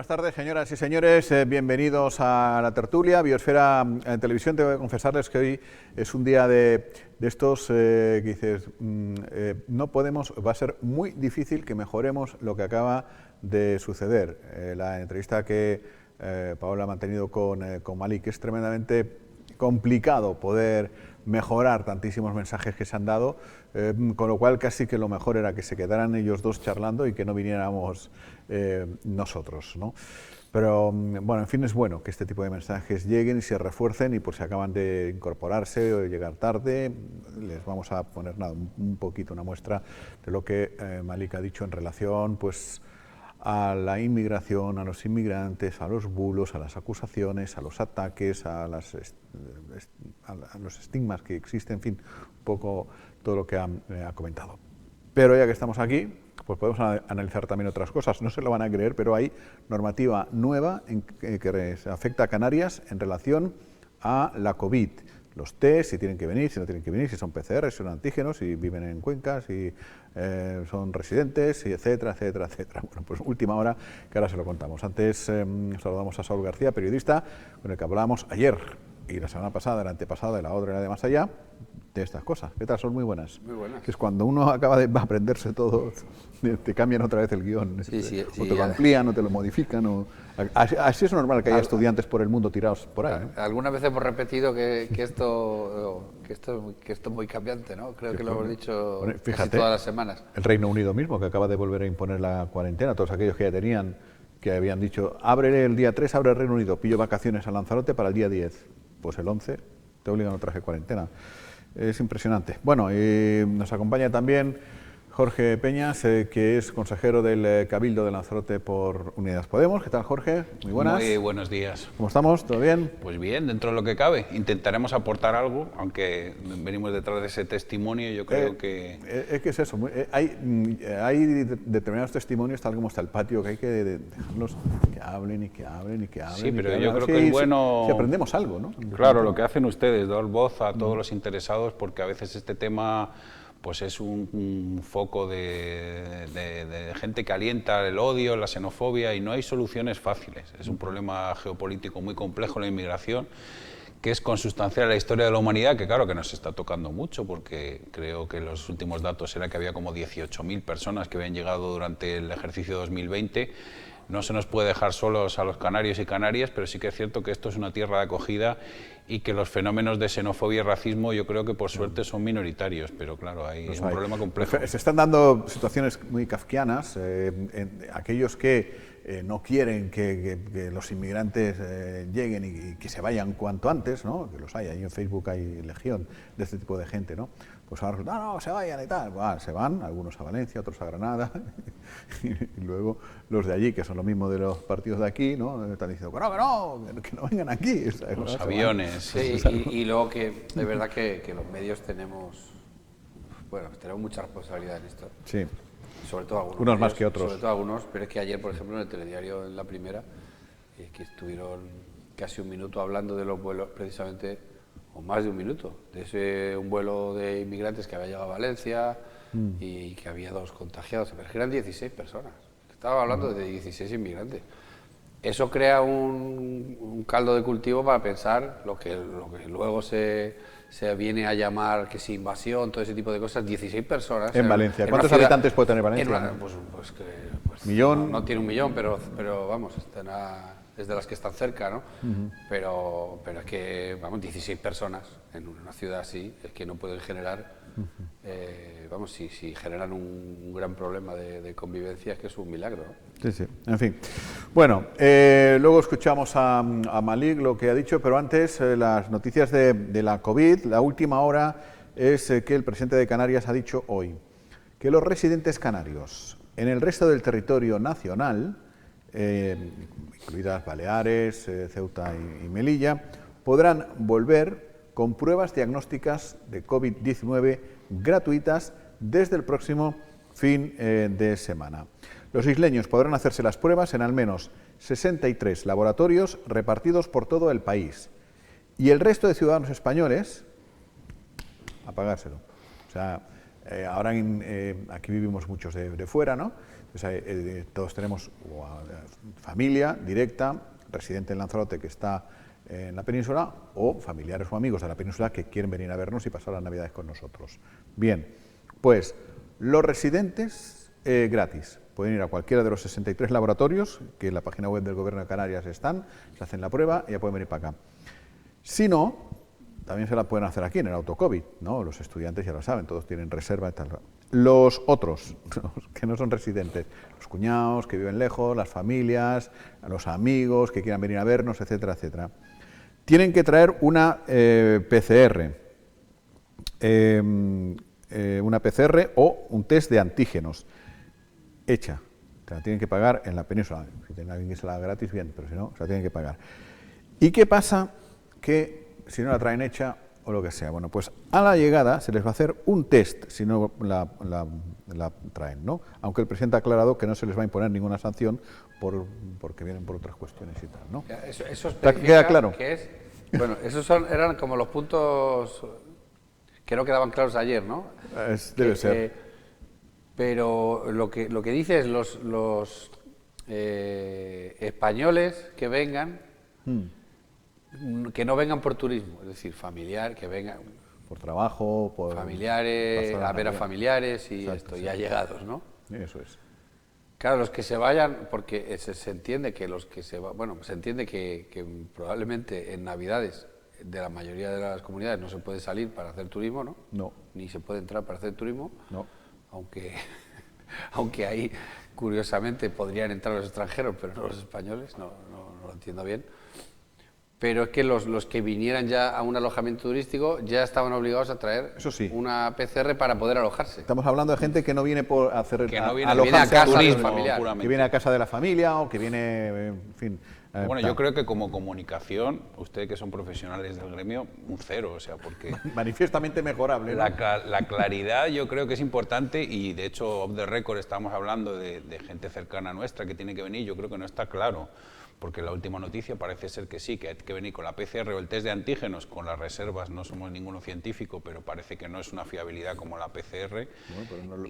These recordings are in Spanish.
tardes, señoras y señores. Bienvenidos a la tertulia Biosfera en Televisión. Tengo que confesarles que hoy es un día de estos que dices, no podemos, va a ser muy difícil que mejoremos lo que acaba de suceder. La entrevista que Paola ha mantenido con Malik, que es tremendamente complicado poder mejorar tantísimos mensajes que se han dado, con lo cual casi que lo mejor era que se quedaran ellos dos charlando y que no viniéramos nosotros, ¿no? Pero bueno, en fin, es bueno que este tipo de mensajes lleguen y se refuercen, y por si acaban de incorporarse o de llegar tarde, les vamos a poner un poquito una muestra de lo que Malik ha dicho en relación pues a la inmigración, a los inmigrantes, a los bulos, a las acusaciones, a los ataques, a los estigmas que existen, en fin, un poco todo lo que ha comentado. Pero ya que estamos aquí, pues podemos analizar también otras cosas. No se lo van a creer, pero hay normativa nueva que afecta a Canarias en relación a la COVID. Los test, si tienen que venir, si no tienen que venir, si son PCR, si son antígenos, si viven en Cuenca, si son residentes, y etcétera, etcétera, etcétera. Bueno, pues última hora, que ahora se lo contamos. Antes saludamos a Saúl García, periodista, con el que hablábamos ayer y la semana pasada, la antepasada, y la otra y la de más allá, de estas cosas. ¿Qué tal, Sol? Muy buenas. Muy buenas. Que es cuando uno acaba de aprenderse todo, te cambian otra vez el guión. Sí, o te lo amplían, o te lo modifican. Así es normal que haya estudiantes por el mundo tirados por ahí, ¿no? Algunas veces hemos repetido que esto es muy cambiante, ¿no? Creo que lo hemos dicho casi todas las semanas. El Reino Unido mismo, que acaba de volver a imponer la cuarentena, todos aquellos que ya tenían, que habían dicho, abre el día 3, abre el Reino Unido, pillo vacaciones a Lanzarote para el día 10. Pues el 11 te obligan a otra vez cuarentena. Es impresionante. Bueno, y nos acompaña también Jorge Peñas, que es consejero del Cabildo de Lanzarote por Unidas Podemos. ¿Qué tal, Jorge? Muy buenas. Muy buenos días. ¿Cómo estamos? ¿Todo bien? Pues bien, dentro de lo que cabe. Intentaremos aportar algo, aunque venimos detrás de ese testimonio. Yo creo que... Es que es eso. Hay determinados testimonios, tal como está el patio, que hay que dejarlos que hablen y que hablen y que hablen. Sí, pero yo creo que es bueno... Si aprendemos algo, ¿no? Claro, lo que hacen ustedes, dar voz a todos los interesados, porque a veces este tema... pues es un foco de gente que alienta el odio, la xenofobia, y no hay soluciones fáciles. Es un problema geopolítico muy complejo, la inmigración, que es consustancial a la historia de la humanidad, que claro que nos está tocando mucho, porque creo que los últimos datos era que había como 18.000 personas que habían llegado durante el ejercicio 2020. No se nos puede dejar solos a los canarios y canarias, pero sí que es cierto que esto es una tierra de acogida y que los fenómenos de xenofobia y racismo yo creo que por suerte son minoritarios, pero claro, es un problema complejo. Se están dando situaciones muy kafkianas, aquellos que no quieren que los inmigrantes lleguen y que se vayan cuanto antes, ¿no? Que los hay, ahí en Facebook hay legión de este tipo de gente, ¿no? Pues ahora no, se vayan y tal. Bueno, se van, algunos a Valencia, otros a Granada, y luego los de allí, que son lo mismo de los partidos de aquí, ¿no? Están diciendo que no vengan aquí. Los aviones. Sí, y luego que de verdad que los medios tenemos mucha responsabilidad en esto. Sí. Sobre todo algunos. Unos más que otros. Sobre todo algunos, pero es que ayer, por ejemplo, en el telediario, en la primera, que estuvieron casi un minuto hablando de los vuelos, precisamente, o más de un minuto, de un vuelo de inmigrantes que había llegado a Valencia y que había 2 contagiados, pero es que eran 16 personas. Estaba hablando de 16 inmigrantes. Eso crea un caldo de cultivo para pensar lo que luego se viene a llamar que si invasión, todo ese tipo de cosas. 16 personas. En Valencia. ¿Cuántos habitantes puede tener Valencia? Pues ¿Millón? No tiene 1 millón, pero vamos, es de las que están cerca, ¿no? Pero es que, vamos, 16 personas en una ciudad así, es que no pueden generar, si generan un gran problema de convivencia, es que es un milagro, ¿no? Sí, sí, en fin. Bueno, luego escuchamos a Malik lo que ha dicho, pero antes las noticias de la COVID. La última hora es que el presidente de Canarias ha dicho hoy que los residentes canarios en el resto del territorio nacional, incluidas Baleares, Ceuta y Melilla, podrán volver con pruebas diagnósticas de COVID-19 gratuitas desde el próximo fin de semana. Los isleños podrán hacerse las pruebas en al menos 63 laboratorios repartidos por todo el país. Y el resto de ciudadanos españoles, a pagárselo. O sea, ahora aquí vivimos muchos de fuera, ¿no? O sea, todos tenemos familia directa, residente en Lanzarote que está en la península, o familiares o amigos de la península que quieren venir a vernos y pasar las Navidades con nosotros. Bien, pues los residentes gratis. Pueden ir a cualquiera de los 63 laboratorios que en la página web del Gobierno de Canarias están, se hacen la prueba y ya pueden venir para acá. Si no, también se la pueden hacer aquí en el autocovid, ¿no? Los estudiantes ya lo saben, todos tienen reserva y tal. Los otros, los que no son residentes, los cuñados que viven lejos, las familias, los amigos que quieran venir a vernos, etcétera, etcétera, tienen que traer una PCR, o un test de antígenos hecha. Se la tienen que pagar en la península. Si tienen alguien que se la haga gratis, bien, pero si no, se la tienen que pagar. ¿Y qué pasa? Que si no la traen hecha o lo que sea, bueno, pues a la llegada se les va a hacer un test si no la traen, ¿no? Aunque el presidente ha aclarado que no se les va a imponer ninguna sanción porque vienen por otras cuestiones y tal, ¿no? Eso ¿Queda claro? Que es, bueno, esos eran como los puntos que no quedaban claros ayer, ¿no? Debe ser. Pero lo que dices, los españoles que vengan, que no vengan por turismo, es decir, familiar, que vengan por trabajo, por familiares, a ver a familiares y exacto, ya llegados, ¿no? Eso es. Claro, los que se vayan, porque se entiende que los que se se entiende que probablemente en Navidades de la mayoría de las comunidades no se puede salir para hacer turismo, ¿no? No. Ni se puede entrar para hacer turismo. No. Aunque ahí, curiosamente, podrían entrar los extranjeros, pero no los españoles, no lo entiendo bien. Pero es que los que vinieran ya a un alojamiento turístico ya estaban obligados a traer una PCR para poder alojarse. Estamos hablando de gente que no viene por hacer que no viene, viene a casa turismo, familiar, que viene a casa de la familia o que viene, en fin. Bueno, yo creo que como comunicación, ustedes que son profesionales del gremio, un 0, o sea, porque manifiestamente mejorable, ¿no? La claridad yo creo que es importante y de hecho off the record estamos hablando de gente cercana nuestra que tiene que venir, yo creo que no está claro. Porque la última noticia parece ser que sí, que hay que venir con la PCR o el test de antígenos, con las reservas, no somos ninguno científico, pero parece que no es una fiabilidad como la PCR. Bueno,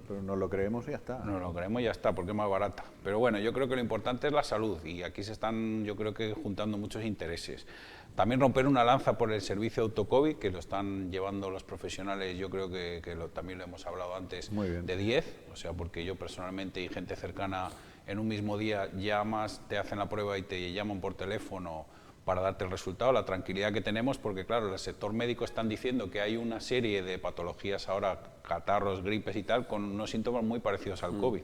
pero no lo creemos y ya está. No lo creemos y ya está, porque es más barata. Pero bueno, yo creo que lo importante es la salud y aquí se están, yo creo que juntando muchos intereses. También romper una lanza por el servicio autocovid, que lo están llevando los profesionales, yo creo que también lo hemos hablado antes, de 10, o sea, porque yo personalmente y gente cercana en un mismo día llamas, te hacen la prueba y te llaman por teléfono para darte el resultado, la tranquilidad que tenemos, porque claro, el sector médico están diciendo que hay una serie de patologías ahora, catarros, gripes y tal, con unos síntomas muy parecidos al COVID.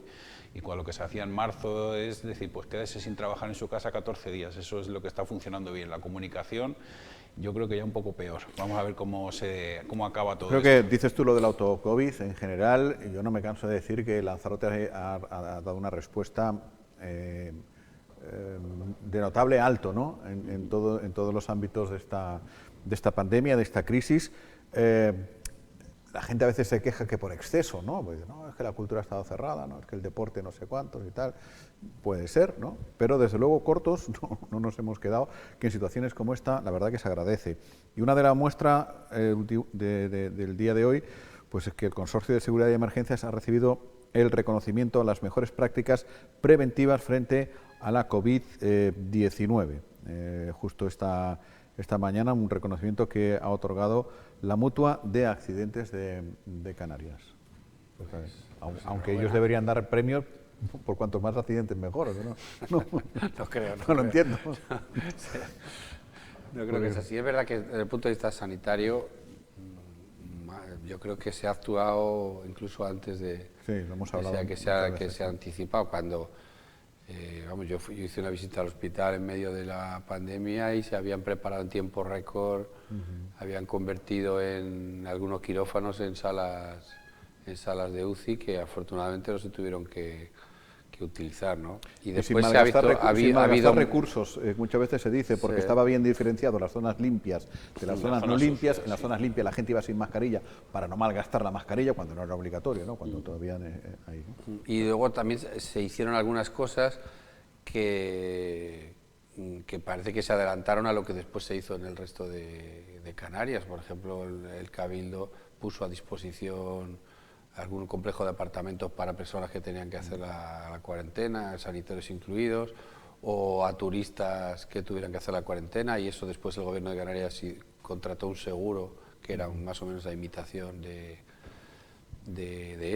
Y con lo que se hacía en marzo es decir, pues quédese sin trabajar en su casa 14 días, eso es lo que está funcionando bien. La comunicación, yo creo que ya un poco peor. Vamos a ver cómo acaba todo esto. Creo que dices tú lo del autocovid en general, yo no me canso de decir que Lanzarote ha dado una respuesta de notable alto, ¿no? en todos los ámbitos de esta pandemia, de esta crisis. La gente a veces se queja que por exceso, ¿no? Pues, no, es que la cultura ha estado cerrada, no, es que el deporte no sé cuántos y tal. Puede ser, ¿no? Pero desde luego cortos no nos hemos quedado, que en situaciones como esta la verdad que se agradece. Y una de las muestras del día de hoy, pues es que el Consorcio de Seguridad y Emergencias ha recibido el reconocimiento a las mejores prácticas preventivas frente a la COVID-19. Justo esta mañana, un reconocimiento que ha otorgado la Mutua de Accidentes de Canarias. Pues, aunque ellos deberían dar premios por cuantos más accidentes mejor, ¿no? No creo. No lo entiendo. No creo que es así. Es verdad que desde el punto de vista sanitario, yo creo que se ha actuado incluso antes de lo hemos hablado que se ha anticipado. Cuando yo hice una visita al hospital en medio de la pandemia y se habían preparado en tiempo récord, habían convertido en algunos quirófanos en salas de UCI que afortunadamente no se tuvieron que utilizar, ¿no? Y después se ha visto, ha habido recursos, muchas veces se dice, porque estaba bien diferenciado las zonas limpias de las zonas no limpias. En las zonas limpias la gente iba sin mascarilla para no malgastar la mascarilla cuando no era obligatorio, ¿no? Cuando todavía ahí, ¿no? Y luego también se hicieron algunas cosas que parece que se adelantaron a lo que después se hizo en el resto de Canarias. Por ejemplo, el Cabildo puso a disposición algún complejo de apartamentos para personas que tenían que hacer la cuarentena, sanitarios incluidos, o a turistas que tuvieran que hacer la cuarentena, y eso después el Gobierno de Canarias contrató un seguro que era más o menos la imitación de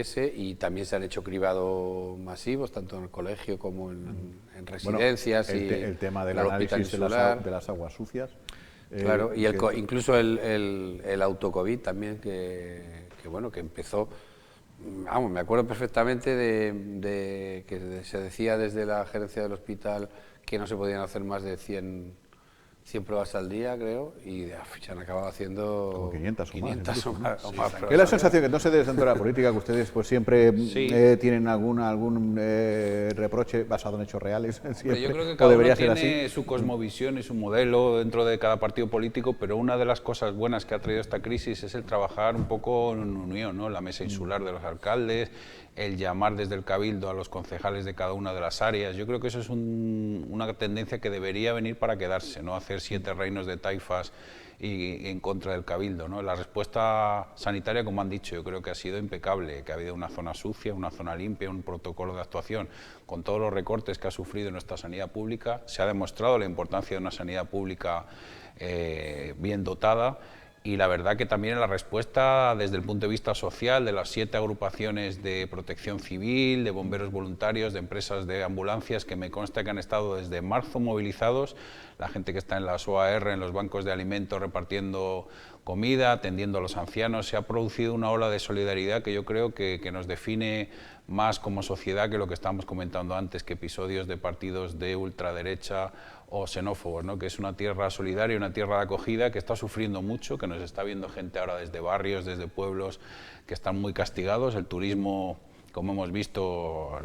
ese, y también se han hecho cribados masivos, tanto en el colegio como en residencias. Bueno, el tema del análisis de las aguas sucias. Claro, y incluso el autocovid también, que empezó. Vamos, me acuerdo perfectamente de que se decía desde la gerencia del hospital que no se podían hacer más de 100 pruebas al día, creo, y se han acabado haciendo como 500 o más. Es la sensación que, no sé, dentro de la política, que ustedes pues siempre tienen algún reproche basado en hechos reales. Siempre, yo creo que cada uno tiene su cosmovisión y su modelo dentro de cada partido político, pero una de las cosas buenas que ha traído esta crisis es el trabajar un poco en unión, ¿no? La mesa insular de los alcaldes, el llamar desde el Cabildo a los concejales de cada una de las áreas. Yo creo que eso es una tendencia que debería venir para quedarse, no hacer 7 reinos de taifas y en contra del Cabildo, ¿no? La respuesta sanitaria, como han dicho, yo creo que ha sido impecable, que ha habido una zona sucia, una zona limpia, un protocolo de actuación. Con todos los recortes que ha sufrido nuestra sanidad pública, se ha demostrado la importancia de una sanidad pública bien dotada. Y la verdad que también la respuesta desde el punto de vista social de las 7 agrupaciones de protección civil, de bomberos voluntarios, de empresas de ambulancias, que me consta que han estado desde marzo movilizados, la gente que está en las OAR, en los bancos de alimentos repartiendo comida, atendiendo a los ancianos. Se ha producido una ola de solidaridad que yo creo que nos define más como sociedad que lo que estábamos comentando antes, que episodios de partidos de ultraderecha o xenófobos, ¿no? Que es una tierra solidaria, una tierra de acogida que está sufriendo mucho, que nos está viendo gente ahora desde barrios, desde pueblos que están muy castigados. El turismo, como hemos visto,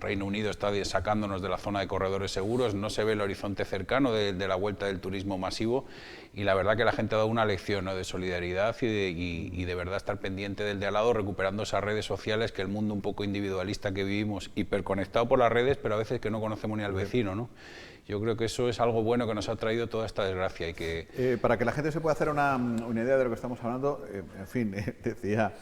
Reino Unido está sacándonos de la zona de corredores seguros, no se ve el horizonte cercano de la vuelta del turismo masivo, y la verdad que la gente ha dado una lección, ¿no?, de solidaridad y de verdad estar pendiente del de al lado, recuperando esas redes sociales, que el mundo un poco individualista que vivimos, hiperconectado por las redes, pero a veces que no conocemos ni al vecino, ¿no? Yo creo que eso es algo bueno que nos ha traído toda esta desgracia. Y que para que la gente se pueda hacer una idea de lo que estamos hablando, en fin, decía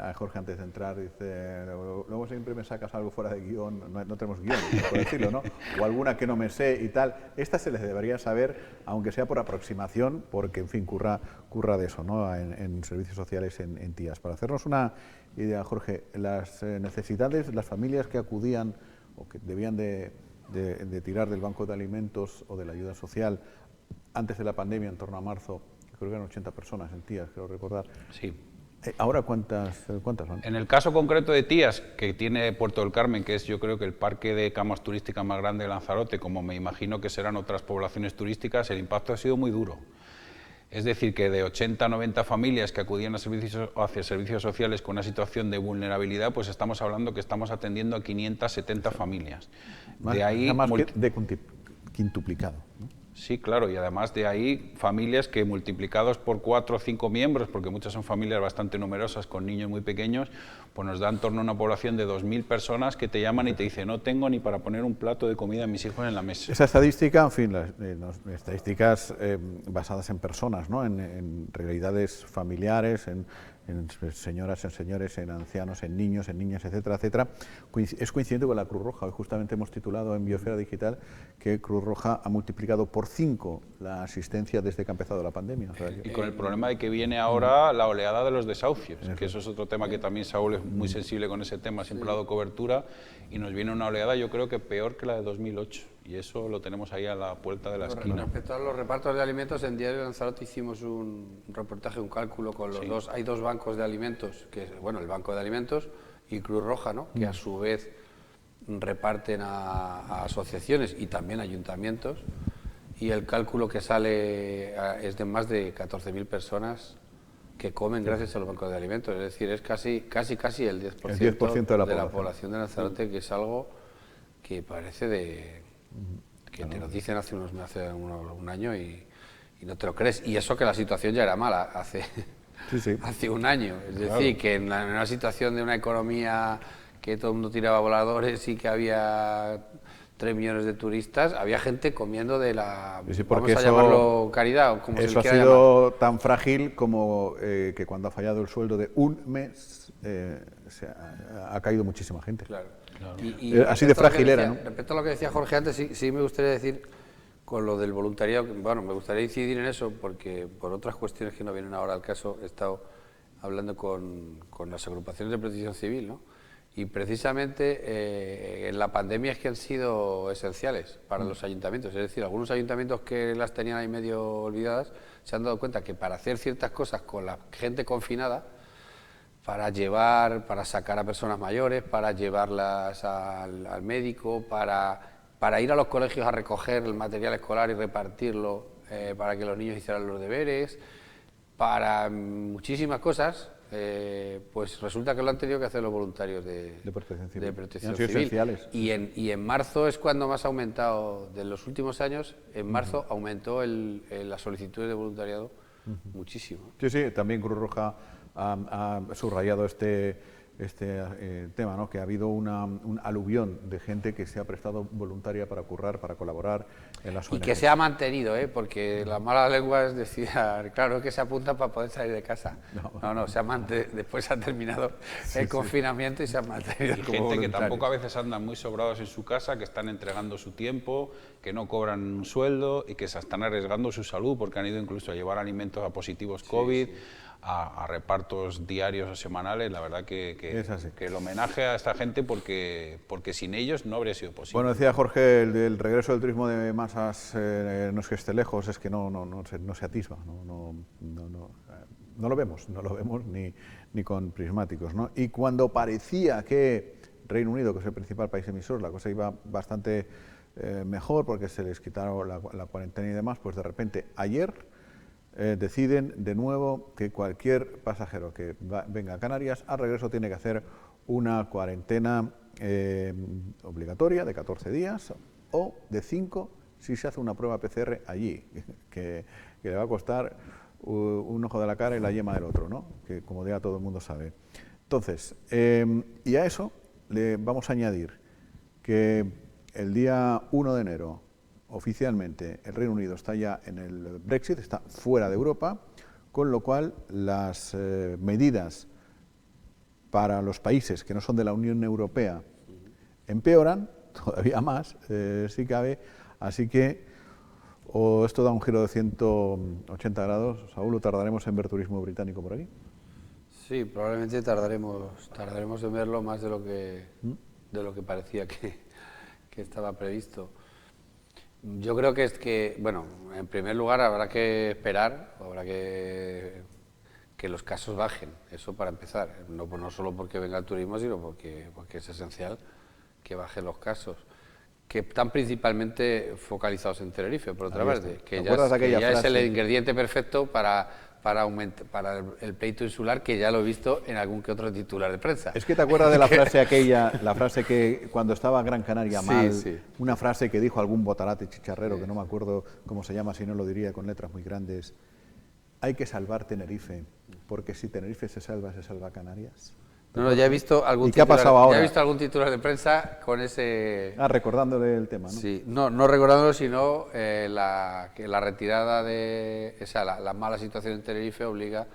a Jorge antes de entrar, dice, luego siempre me sacas algo fuera de guión, no tenemos guión, por decirlo, ¿no? O alguna que no me sé y tal. Esta se les debería saber, aunque sea por aproximación, porque, en fin, curra de eso, ¿no?, en servicios sociales en Tías. Para hacernos una idea, Jorge, las necesidades, las familias que acudían o que debían de tirar del banco de alimentos o de la ayuda social antes de la pandemia, en torno a marzo, creo que eran 80 personas en Tías, creo recordar. Sí. ¿Ahora cuántas son? En el caso concreto de Tías, que tiene Puerto del Carmen, que es yo creo que el parque de camas turísticas más grande de Lanzarote, como me imagino que serán otras poblaciones turísticas, el impacto ha sido muy duro. Es decir, que de 80 a 90 familias que acudían hacia servicios sociales con una situación de vulnerabilidad, pues estamos hablando que estamos atendiendo a 570 familias. De ahí más que quintuplicado, ¿no? Sí, claro, y además de ahí familias que multiplicados por 4 o 5 miembros, porque muchas son familias bastante numerosas con niños muy pequeños, pues nos da en torno a una población de 2.000 personas que te llaman y te dicen, no tengo ni para poner un plato de comida a mis hijos en la mesa. Esa estadística, en fin, las estadísticas basadas en personas, ¿no?, en realidades familiares, en señoras, en señores, en ancianos, en niños, en niñas, etcétera, etcétera, es coincidente con la Cruz Roja. Hoy justamente hemos titulado en Biosfera Digital que Cruz Roja ha multiplicado por 5 la asistencia desde que ha empezado la pandemia. O sea, y con el problema de que viene ahora la oleada de los desahucios, que eso es otro tema que también Saúl es muy sensible con ese tema, siempre ha dado cobertura, y nos viene una oleada yo creo que peor que la de 2008. Y eso lo tenemos ahí a la puerta de la esquina. Respecto a los repartos de alimentos, en Diario de Lanzarote hicimos un reportaje, un cálculo con los dos. Hay 2 bancos de alimentos, que es, bueno, el Banco de Alimentos y Cruz Roja, ¿no?, que a su vez reparten a asociaciones y también ayuntamientos. Y el cálculo que sale es de más de 14.000 personas que comen gracias a los bancos de alimentos. Es decir, es casi el 10%, de la población de Lanzarote, que es algo que parece que te lo dicen hace un año y no te lo crees. Y eso que la situación ya era mala hace un año. Es decir, que en una situación de una economía que todo el mundo tiraba voladores y que había 3 millones de turistas, había gente comiendo de la, Sí, vamos porque a eso, llamarlo caridad, o como se eso le ha quiera sido tan frágil como que cuando ha fallado el sueldo de un mes ha caído muchísima gente. Claro. Así de respecto a lo que frágil era, decía- ¿no? Respecto a lo que decía Jorge antes, sí me gustaría decir, con lo del voluntariado, bueno, me gustaría incidir en eso, porque por otras cuestiones que no vienen ahora al caso, he estado hablando con las agrupaciones de protección civil, ¿no? Y precisamente en la pandemia es que han sido esenciales para los ayuntamientos. Es decir, algunos ayuntamientos que las tenían ahí medio olvidadas se han dado cuenta que para hacer ciertas cosas con la gente confinada, para sacar a personas mayores, para llevarlas al médico, para ir a los colegios a recoger el material escolar y repartirlo para que los niños hicieran los deberes, para muchísimas cosas, pues resulta que lo han tenido que hacer los voluntarios de Protección Civil. de Y Protección han sido Civil. esenciales. Y en marzo es cuando más ha aumentado, de los últimos años, en marzo aumentó las solicitudes de voluntariado muchísimo. Sí, también Cruz Roja ha subrayado este tema, ¿no? Que ha habido un aluvión de gente que se ha prestado voluntaria para currar, para colaborar en las Y ONGs. que se ha mantenido, porque las malas lenguas decían, claro, que se apunta para poder salir de casa. No, después ha terminado el confinamiento y se ha mantenido Y como gente que voluntarios. tampoco a veces andan muy sobrados en su casa, que están entregando su tiempo, que no cobran un sueldo y que se están arriesgando su salud porque han ido incluso a llevar alimentos a positivos COVID, a repartos diarios o semanales. La verdad que Es así. el homenaje a esta gente porque sin ellos no habría sido posible. Bueno, decía Jorge, el regreso del turismo de masas no es que esté lejos, es que no se atisba, no lo vemos ni con prismáticos, ¿no? Y cuando parecía que Reino Unido, que es el principal país emisor, la cosa iba bastante mejor porque se les quitaron la cuarentena y demás, pues de repente ayer deciden de nuevo que cualquier pasajero que venga a Canarias al regreso tiene que hacer una cuarentena obligatoria de 14 días o de 5 si se hace una prueba PCR allí, que le va a costar un ojo de la cara y la yema del otro, ¿no? Que como ya todo el mundo sabe. Entonces, y a eso le vamos a añadir que el día 1 de enero oficialmente el Reino Unido está ya en el Brexit, está fuera de Europa, con lo cual las medidas para los países que no son de la Unión Europea empeoran todavía más, si cabe, así que esto da un giro de 180 grados. Saúl, ¿tardaremos en ver turismo británico por aquí? Sí, probablemente tardaremos en verlo más de lo que parecía que estaba previsto. Yo creo que bueno, en primer lugar habrá que esperar, habrá que los casos bajen, eso para empezar, no solo porque venga el turismo, sino porque es esencial que bajen los casos, que están principalmente focalizados en Tenerife, por otra parte, que ya es el ingrediente perfecto para el pleito insular, que ya lo he visto en algún que otro titular de prensa. Es que te acuerdas de la frase aquella, la frase que cuando estaba Gran Canaria mal, una frase que dijo algún botarate chicharrero, que no me acuerdo cómo se llama, si no lo diría con letras muy grandes: hay que salvar Tenerife, porque si Tenerife se salva Canarias. No, ya he visto algún ¿Y qué ha pasado ahora? Ya he visto algún titular de prensa con ese... recordándole el tema, ¿no? Sí, no recordándolo, sino que la retirada la mala situación en Tenerife obliga,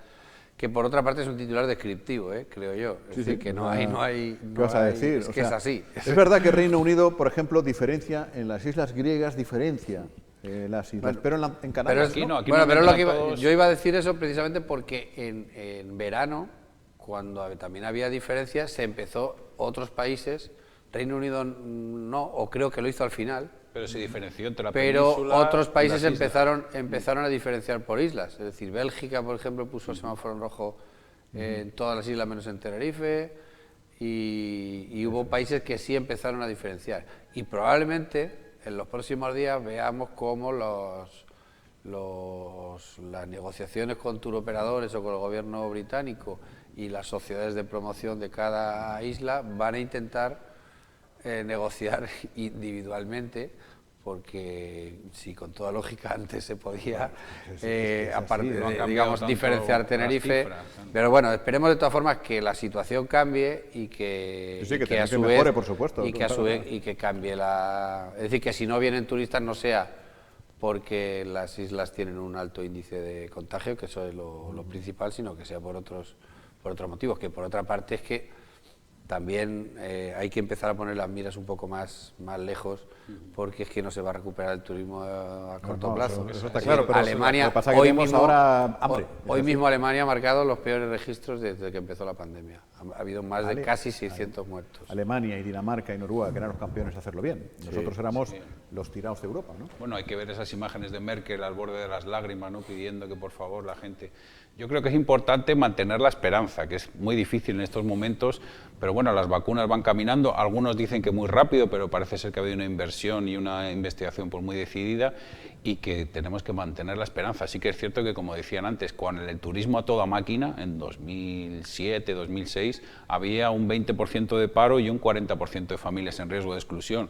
que por otra parte es un titular descriptivo, creo yo. Es decir, que no hay... ¿Qué vas a decir? Es que es así. Es verdad que Reino Unido, por ejemplo, diferencia en las islas griegas, las islas, pero en Canarias yo iba a decir eso precisamente porque en verano, cuando también había diferencias, se empezó otros países, Reino Unido no, o creo que lo hizo al final. Pero se diferenció entre la Pero península otros y países las islas. empezaron a diferenciar por islas. Es decir, Bélgica, por ejemplo, puso el semáforo en rojo en todas las islas menos en Tenerife, y hubo países que sí empezaron a diferenciar. Y probablemente en los próximos días veamos cómo las negociaciones con turoperadores o con el gobierno británico y las sociedades de promoción de cada isla van a intentar negociar individualmente porque si con toda lógica antes se podía, así, no han cambiado digamos, tanto diferenciar las Tenerife. cifras. Pero bueno, esperemos de todas formas que la situación cambie y que, Sí, que y que a Tenerife su vez mejore, por supuesto, y que a su claro. vez y que cambie la, es decir, que si no vienen turistas no sea porque las islas tienen un alto índice de contagio, que eso es lo principal, sino que sea por otros motivos, que por otra parte es que también hay que empezar a poner las miras un poco más lejos, porque es que no se va a recuperar el turismo a corto plazo. Eso está claro, pero Alemania, lo que pasa es que hoy tenemos mismo, ahora hambre. hoy mismo Alemania ha marcado los peores registros desde que empezó la pandemia. Ha habido más de casi 600 muertos. Alemania y Dinamarca y Noruega, que eran los campeones de hacerlo bien. Nosotros éramos los tirados de Europa, ¿no? Bueno, hay que ver esas imágenes de Merkel al borde de las lágrimas, ¿no?, pidiendo que por favor la gente... Yo creo que es importante mantener la esperanza, que es muy difícil en estos momentos, pero bueno, las vacunas van caminando, algunos dicen que muy rápido, pero parece ser que ha habido una inversión y una investigación pues muy decidida y que tenemos que mantener la esperanza. Sí que es cierto que, como decían antes, con el turismo a toda máquina, en 2007, 2006, había un 20% de paro y un 40% de familias en riesgo de exclusión.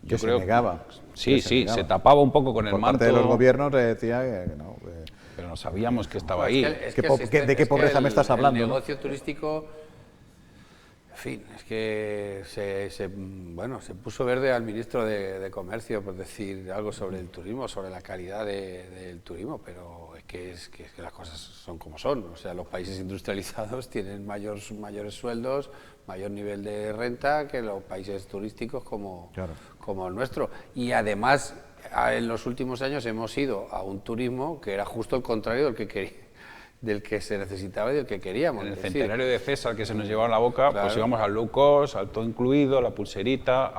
Que se negaba. Sí, se tapaba un poco con el manto. Por parte de los gobiernos decía que no. Pero no sabíamos que estaba ahí. ¿De qué pobreza me estás hablando? El negocio turístico, en fin, es que se puso verde al ministro de Comercio por decir algo sobre el turismo, sobre la calidad del turismo, pero es que las cosas son como son. O sea, los países industrializados tienen mayores sueldos, mayor nivel de renta que los países turísticos como el nuestro. Y además, en los últimos años hemos ido a un turismo que era justo el contrario del que se necesitaba y del que queríamos. En el centenario de César, que se nos llevaba en la boca, pues íbamos al low cost, al todo incluido, a la pulserita.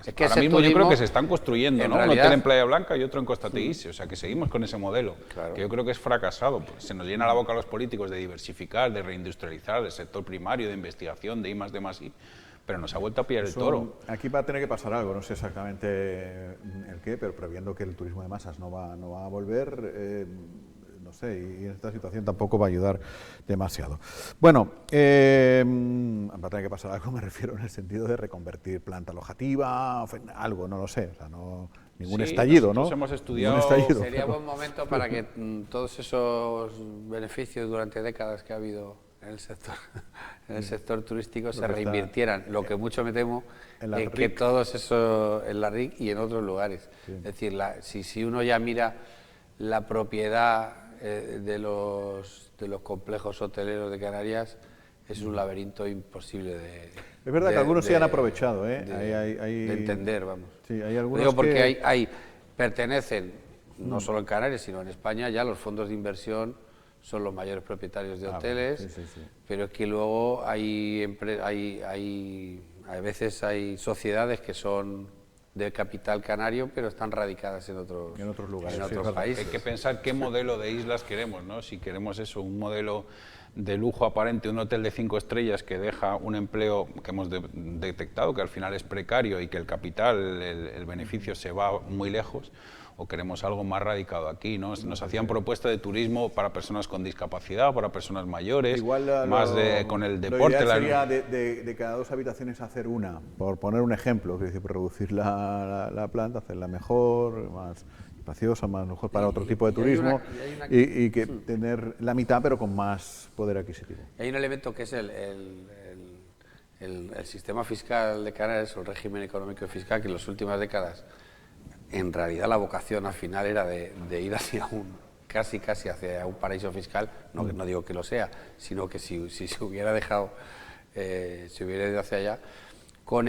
Es que ahora mismo turismo, yo creo que se están construyendo, ¿no? Realidad, un hotel en Playa Blanca y otro en Costa Teguise, o sea que seguimos con ese modelo, que yo creo que es fracasado. Pues se nos llena la boca a los políticos de diversificar, de reindustrializar el sector primario, de investigación, de I+D+I, pero nos ha vuelto a pillar el toro. Aquí va a tener que pasar algo, no sé exactamente el qué, pero previendo que el turismo de masas no va a volver, no sé, y en esta situación tampoco va a ayudar demasiado. Bueno, va a tener que pasar algo, me refiero en el sentido de reconvertir planta alojativa, algo, no lo sé, o sea, ningún estallido, ¿no? Hemos estudiado. Estallido, sería buen momento para que todos esos beneficios durante décadas que ha habido en el sector turístico se reinvirtieran. Lo que mucho me temo es que todos esos en la RIC y en otros lugares. Es decir, si uno ya mira la propiedad de los complejos hoteleros de Canarias, es un laberinto imposible de... Es verdad que algunos se han aprovechado, ¿eh? de entender, vamos. Sí, hay algunos digo porque pertenecen, no solo en Canarias, sino en España, ya los fondos de inversión son los mayores propietarios de hoteles, pero es que luego a veces hay sociedades que son de capital canario, pero están radicadas en otros lugares, en otros países. Hay que pensar qué modelo de islas queremos, ¿no? Si queremos eso, un modelo de lujo aparente, un hotel de 5 estrellas que deja un empleo que hemos detectado que al final es precario y que el capital, el beneficio se va muy lejos, o queremos algo más radicado aquí, ¿no? Nos hacían propuestas de turismo para personas con discapacidad, para personas mayores, igual con el deporte. Lo ideal sería de cada 2 habitaciones hacer una, por poner un ejemplo, que es decir, reducir la planta, hacerla mejor, más espaciosa, más mejor para otro tipo de turismo y que tener la mitad pero con más poder adquisitivo. Hay un elemento que es el sistema fiscal de Canarias, o el régimen económico y fiscal, que en las últimas décadas, en realidad la vocación al final era de ir hacia casi hacia un paraíso fiscal, no digo que lo sea, sino que si se hubiera dejado, se hubiera ido hacia allá, con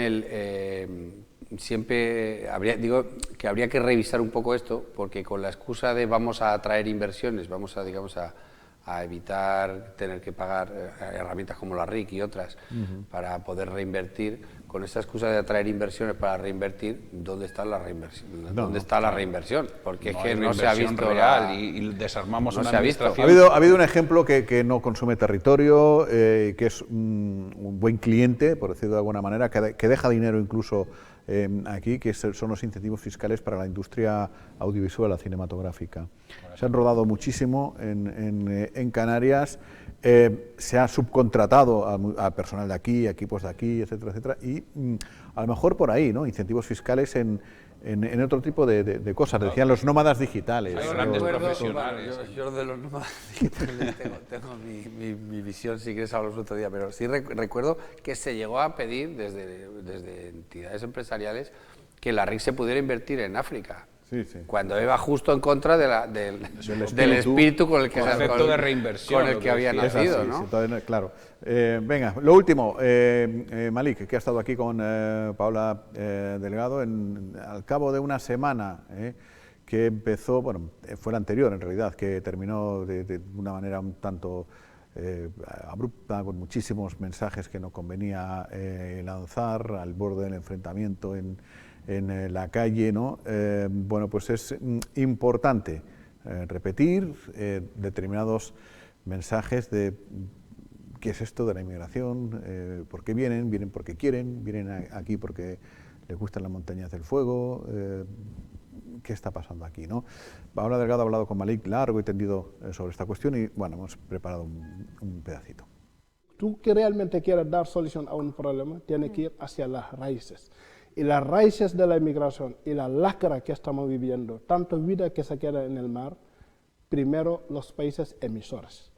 siempre habría que revisar un poco esto, porque con la excusa de vamos a atraer inversiones, vamos a evitar tener que pagar herramientas como la RIC y otras para poder reinvertir, con esa excusa de atraer inversiones para reinvertir, ¿dónde está la reinversión? ¿Dónde está la reinversión? Porque es que no se ha visto real y desarmamos una administración. Ha habido un ejemplo que no consume territorio, que es un buen cliente, por decirlo de alguna manera, que deja dinero incluso aquí, que son los incentivos fiscales para la industria audiovisual, la cinematográfica. Se han rodado muchísimo en Canarias, se ha subcontratado a personal de aquí, equipos de aquí, etcétera, etcétera, y a lo mejor por ahí, ¿no? Incentivos fiscales en en otro tipo de cosas. Decían los nómadas digitales. Hay Yo grandes recuerdo, profesionales. bueno, yo de los nómadas digitales tengo mi visión, si quieres hablar otro día, pero sí recuerdo que se llegó a pedir desde entidades empresariales que la RIC se pudiera invertir en África. Sí, sí. Cuando iba justo en contra del espíritu con el que, Concepto de reinversión, con el lo que que había decía. Es así, nacido, sí, ¿no? todavía claro. Venga, lo último, Malik, que ha estado aquí con Paula Delgado, al cabo de una semana que empezó, bueno, fue la anterior en realidad, que terminó de una manera un tanto abrupta, con muchísimos mensajes que no convenía lanzar, al borde del enfrentamiento en la calle, ¿no? Bueno, pues es importante repetir determinados mensajes de qué es esto de la inmigración, por qué vienen, vienen porque quieren, vienen aquí porque les gustan las montañas del fuego, qué está pasando aquí, ¿no? Paula Delgado ha hablado con Malik largo y tendido sobre esta cuestión y, bueno, hemos preparado un pedacito. Tú que realmente quieres dar solución a un problema, tienes que ir hacia las raíces. Y las raíces de la inmigración y la lacra que estamos viviendo, tanto vida que se queda en el mar, primero los países emisores.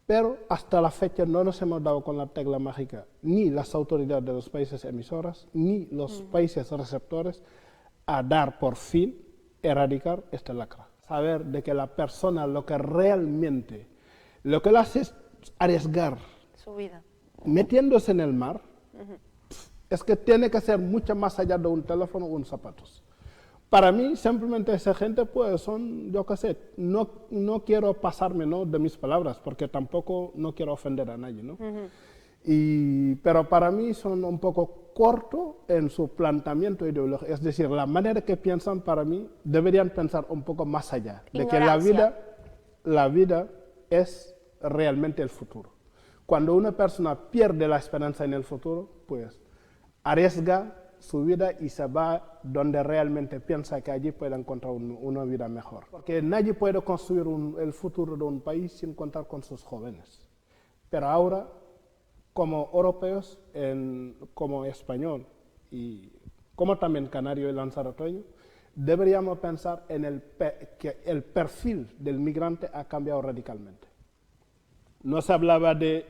Pero hasta la fecha no nos hemos dado con la tecla mágica, ni las autoridades de los países emisores, ni los países receptores, a dar por fin, erradicar esta lacra. Saber de que la persona lo que realmente, lo que le hace es arriesgar Su vida. metiéndose en el mar, es que tiene que ser mucho más allá de un teléfono o un zapatos. Para mí, simplemente esa gente, pues son, yo qué sé, no quiero pasarme, ¿no?, de mis palabras, porque tampoco no quiero ofender a nadie, ¿no? Pero para mí son un poco cortos en su planteamiento ideológico, es decir, la manera que piensan, para mí, deberían pensar un poco más allá, de que la vida es realmente el futuro. Cuando una persona pierde la esperanza en el futuro, pues arriesga su vida y se va donde realmente piensa que allí puede encontrar una vida mejor. Porque nadie puede construir el futuro de un país sin contar con sus jóvenes. Pero ahora, como europeos, como español y como también canario y lanzaroteño, deberíamos pensar en que el perfil del migrante ha cambiado radicalmente. No se hablaba de...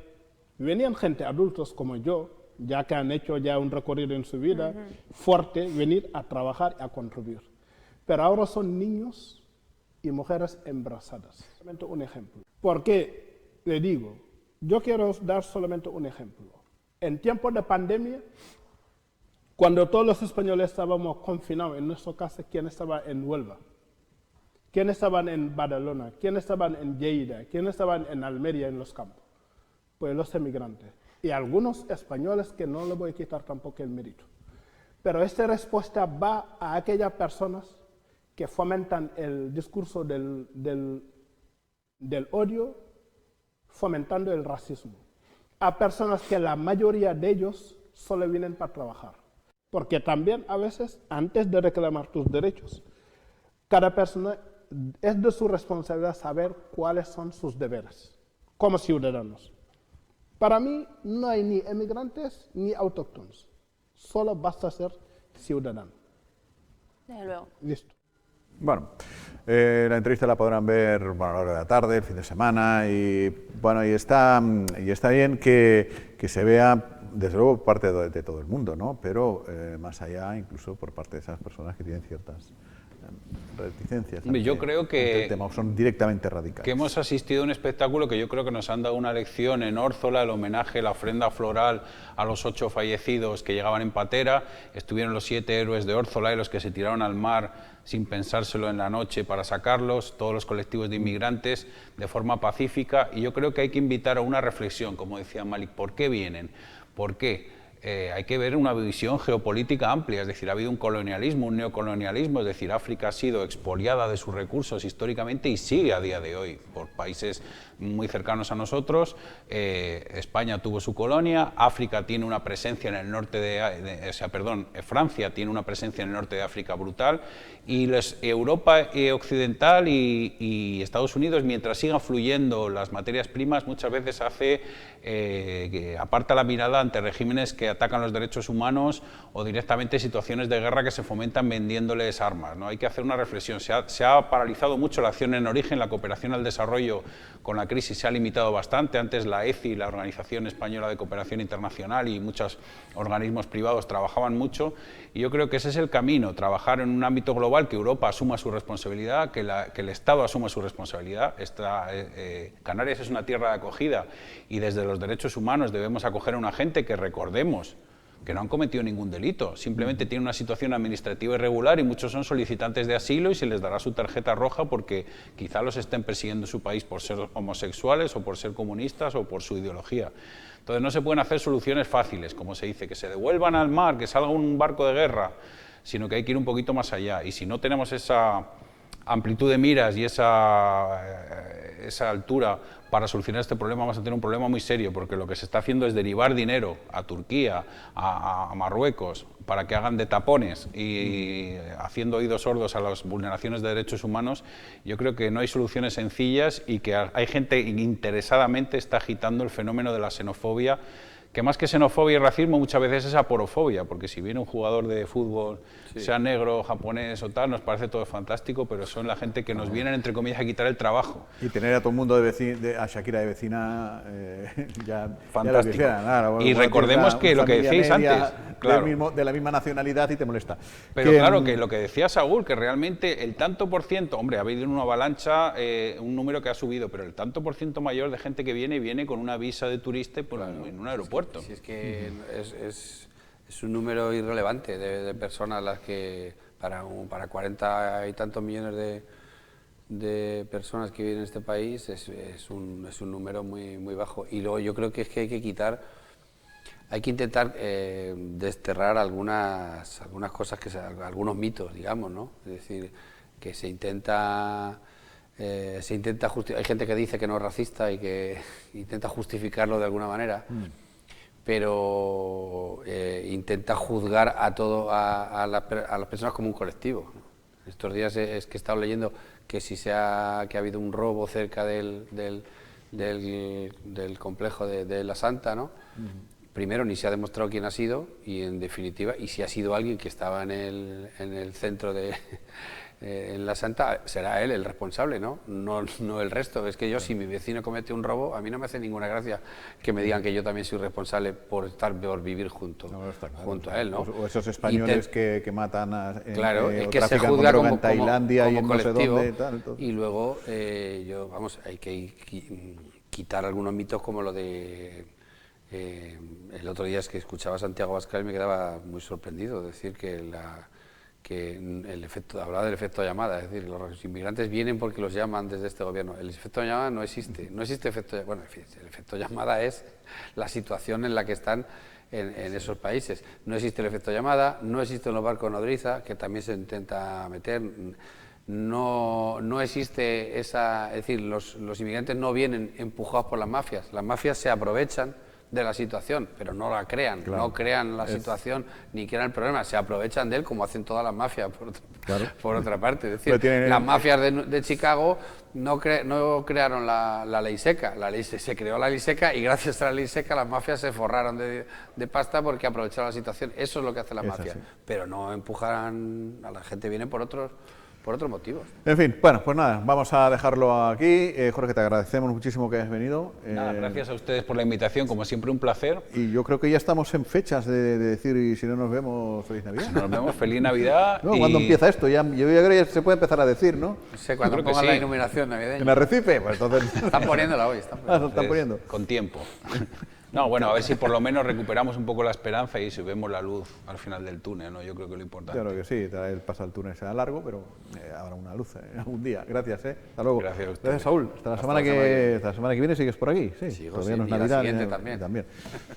Venían gente, adultos como yo, ya que han hecho ya un recorrido en su vida fuerte, venir a trabajar y a contribuir. Pero ahora son niños y mujeres embarazadas. Solamente un ejemplo. Porque, le digo, yo quiero dar solamente un ejemplo. En tiempos de pandemia, cuando todos los españoles estábamos confinados en nuestra casa, ¿quién estaba en Huelva? ¿Quién estaban en Badalona? ¿Quién estaban en Lleida? ¿Quién estaban en Almería, en los campos? Pues los emigrantes. Y algunos españoles que no le voy a quitar tampoco el mérito. Pero esta respuesta va a aquellas personas que fomentan el discurso del odio, fomentando el racismo. A personas que la mayoría de ellos solo vienen para trabajar. Porque también a veces, antes de reclamar tus derechos, cada persona es de su responsabilidad saber cuáles son sus deberes como ciudadanos. Para mí no hay ni emigrantes ni autóctonos, solo basta ser ciudadano. Desde luego. Listo. Bueno, la entrevista la podrán ver a la hora de la tarde, el fin de semana, y bueno, y está bien que se vea, desde luego, por parte de todo el mundo, ¿no? Pero más allá, incluso por parte de esas personas que tienen ciertas reticencias. Yo creo que el tema, son directamente radicales. Que hemos asistido a un espectáculo que yo creo que nos han dado una lección en Órzola, el homenaje, la ofrenda floral a los 8 fallecidos que llegaban en patera. Estuvieron los 7 héroes de Órzola y los que se tiraron al mar sin pensárselo en la noche para sacarlos, todos los colectivos de inmigrantes de forma pacífica. Y yo creo que hay que invitar a una reflexión, como decía Malik. ¿Por qué vienen? ¿Por qué? Hay que ver una visión geopolítica amplia, es decir, ha habido un colonialismo, un neocolonialismo, es decir, África ha sido expoliada de sus recursos históricamente y sigue a día de hoy por países muy cercanos a nosotros. España tuvo su colonia, África tiene una presencia en el norte Francia tiene una presencia en el norte de África brutal, y Europa occidental y Estados Unidos, mientras sigan fluyendo las materias primas, muchas veces hace que aparta la mirada ante regímenes que atacan los derechos humanos o directamente situaciones de guerra que se fomentan vendiéndoles armas, ¿no? Hay que hacer una reflexión. Se ha paralizado mucho la acción en origen, la cooperación al desarrollo con la crisis se ha limitado bastante. Antes la ECI, la Organización Española de Cooperación Internacional, y muchos organismos privados trabajaban mucho, y yo creo que ese es el camino, trabajar en un ámbito global, que Europa asuma su responsabilidad, que el Estado asuma su responsabilidad. Canarias es una tierra de acogida y desde los derechos humanos debemos acoger a una gente que, recordemos, que no han cometido ningún delito, simplemente tienen una situación administrativa irregular y muchos son solicitantes de asilo y se les dará su tarjeta roja porque quizá los estén persiguiendo en su país por ser homosexuales o por ser comunistas o por su ideología. Entonces no se pueden hacer soluciones fáciles, como se dice, que se devuelvan al mar, que salga un barco de guerra, sino que hay que ir un poquito más allá. Y si no tenemos esa amplitud de miras y esa altura para solucionar este problema, vamos a tener un problema muy serio, porque lo que se está haciendo es derivar dinero a Turquía, a Marruecos, para que hagan de tapones y haciendo oídos sordos a las vulneraciones de derechos humanos. Yo creo que no hay soluciones sencillas y que hay gente que interesadamente está agitando el fenómeno de la xenofobia, que más que xenofobia y racismo muchas veces es aporofobia, porque si viene un jugador de fútbol, sea negro, japonés o tal, nos parece todo fantástico, pero son la gente que nos vienen, entre comillas, a quitar el trabajo. Y tener a todo el mundo a Shakira de vecina ya fantástico. Claro, y recordemos que lo que decíais antes, claro, de la misma nacionalidad y te molesta. Pero claro, que lo que decía Saúl, que realmente el tanto por ciento, hombre, ha habido una avalancha, un número que ha subido, pero el tanto por ciento mayor de gente que viene con una visa de turista en un aeropuerto. Si es que es un número irrelevante de personas las que, para 40 y tantos millones de personas que viven en este país, es un número muy, muy bajo. Y luego yo creo que es que hay que intentar desterrar algunas cosas, algunos mitos, digamos, ¿no? Es decir, que se intenta justificar. Hay gente que dice que no es racista y que intenta justificarlo de alguna manera. Pero intenta juzgar a las personas como un colectivo, ¿no? Estos días es que he estado leyendo que que ha habido un robo cerca del complejo de la Santa, ¿no? Primero, ni se ha demostrado quién ha sido, y en definitiva, y si ha sido alguien que estaba en el centro en la Santa, será él el responsable, ¿no? No el resto. Es que yo, si mi vecino comete un robo, a mí no me hace ninguna gracia que me digan que yo también soy responsable por vivir junto a él, ¿no? O esos españoles que matan claro, es que se trafican juzga con droga en Tailandia y en colectivo, no sé dónde, tal. Y luego, hay que quitar algunos mitos como lo de... el otro día es que escuchaba a Santiago Abascal y me quedaba muy sorprendido, decir hablaba del efecto llamada, es decir, los inmigrantes vienen porque los llaman desde este gobierno. El efecto llamada no existe efecto llamada. Bueno, en fin, el efecto llamada es la situación en la que están en esos países. No existe el efecto llamada, no existen los barcos nodriza, que también se intenta meter. No existe es decir, los inmigrantes no vienen empujados por las mafias se aprovechan de la situación, pero no la crean, no crean la situación ni crean el problema, se aprovechan de él como hacen todas las mafias por otra parte. Es decir, las mafias de Chicago no crearon la ley seca, se creó la ley seca y gracias a la ley seca las mafias se forraron de pasta porque aprovecharon la situación. Eso es lo que hace la mafia, pero no empujan a la gente, viene por otros motivos. En fin, bueno, pues nada, vamos a dejarlo aquí. Jorge, te agradecemos muchísimo que hayas venido. Nada, gracias a ustedes por la invitación, como siempre un placer. Y yo creo que ya estamos en fechas de decir, y si no nos vemos, Feliz Navidad. Si no nos vemos, Feliz Navidad. No, ¿cuándo empieza esto? Yo creo que ya se puede empezar a decir, ¿no? No sé, cuando pongan la iluminación navideña. ¿En Arrecife? Pues entonces... Están poniéndola hoy. Están poniendo. Con tiempo. No, bueno, a ver si por lo menos recuperamos un poco la esperanza y si vemos la luz al final del túnel, ¿no? Yo creo que es lo importante. Claro que sí, el paso al túnel será largo, pero habrá una luz algún día. Gracias, Hasta luego. Gracias a ustedes. Gracias, Saúl. Hasta la semana que viene sigues por aquí. Sí, sigo, todavía no es y Navidad. La siguiente también.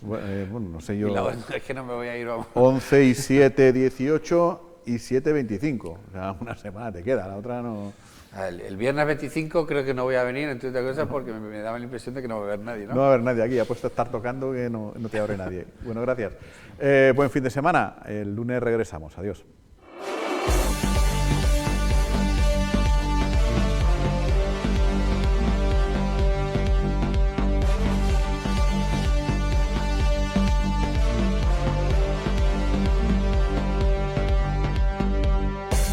Bueno, no sé yo. Es que no me voy a ir. 11 y 7, 18 y 7, 25. O sea, una semana te queda, la otra no... El viernes 25 creo que no voy a venir, entre otras cosas, porque me daba la impresión de que no va a haber nadie, ¿no? No va a haber nadie aquí, ha puesto a estar tocando que no te abre nadie. Bueno, gracias. Buen fin de semana. El lunes regresamos. Adiós.